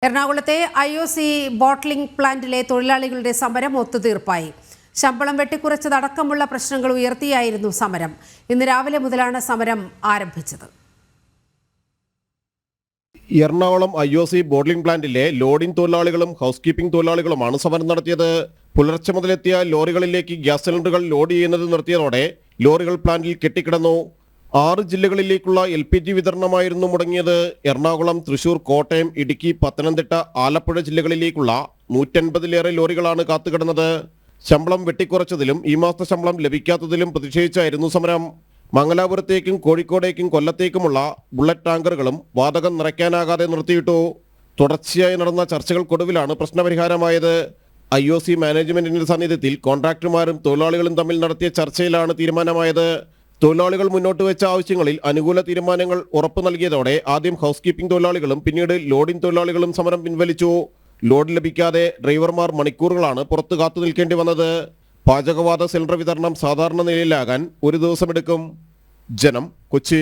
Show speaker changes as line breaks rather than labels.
എറണാകുളത്തെ IOC bottling പ്ലാന്റിലെ തൊഴിലാളികളുടെ സമരം ഒത്തുതീർപ്പായി. ശമ്പളം വെട്ടിക്കുറച്ചതടക്കമുള്ള പ്രശ്നങ്ങൾ ഉയർത്തിയായിരുന്നു സമരം. ഇന്ന് രാവിലെ മുതലാണ് സമരം ആരംഭിച്ചത്.
എറണാകുളം IOC ബോട്ട്ലിംഗ് പ്ലാന്റിലെ ലോഡിംഗ് തൊഴിലാളികളും ഹൗസ് കീപ്പിംഗ് തൊഴിലാളികളുമാണ് സമരം നടത്തിയത്. പുലർച്ചെ മുതലെത്തിയ ലോറികളിലേക്ക് ഗ്യാസ് സിലിണ്ടറുകൾ ലോഡ് ചെയ്യുന്നത് നിർത്തിയതോടെ ലോറികൾ പ്ലാന്റിൽ കെട്ടിക്കിടന്നു. 6 ജില്ലകളിലേക്കുള്ള LPG വിതരണമായിരുന്നു മുടങ്ങിയത്. എറണാകുളം, തൃശൂർ, കോട്ടയം, ഇടുക്കി, പത്തനംതിട്ട, ആലപ്പുഴ ജില്ലകളിലേക്കുള്ള 150-ലേറെ ലോറികളാണ് കാത്തുകിടന്നത്. ശമ്പളം വെട്ടിക്കുറച്ചതിലും ഈ മാസത്തെ ശമ്പളം ലഭിക്കാത്തതിലും പ്രതിഷേധിച്ചായിരുന്നു സമരം. മംഗലാപുരത്തേക്കും കോഴിക്കോടേക്കും കൊല്ലത്തേക്കുമുള്ള ബുള്ളറ്റ് ടാങ്കറുകളും വാതകം നിറയ്ക്കാനാകാതെ നിർത്തിയിട്ടു. തുടർച്ചയായി നടന്ന ചർച്ചകൾക്കൊടുവിലാണ് പ്രശ്നപരിഹാരമായത്. IOC മാനേജ്മെന്റിന്റെ സാന്നിധ്യത്തിൽ കോൺട്രാക്ടർമാരും തൊഴിലാളികളും തമ്മിൽ നടത്തിയ ചർച്ചയിലാണ് തീരുമാനമായത്. തൊഴിലാളികൾ മുന്നോട്ട് വെച്ച ആവശ്യങ്ങളിൽ അനുകൂല തീരുമാനങ്ങൾ ഉറപ്പു നൽകിയതോടെ ആദ്യം ഹൗസ് കീപ്പിംഗ് തൊഴിലാളികളും പിന്നീട് ലോഡിംഗ് തൊഴിലാളികളും സമരം പിൻവലിച്ചു. ലോഡ് ലഭിക്കാതെ ഡ്രൈവർമാർ മണിക്കൂറുകളാണ് പുറത്തു കാത്തു നിൽക്കേണ്ടി വന്നത്. പാചകവാത സിലിണ്ടർ വിതരണം സാധാരണ നിലയിലാകാൻ 1 ദിവസമെടുക്കും. ജനം, കൊച്ചി.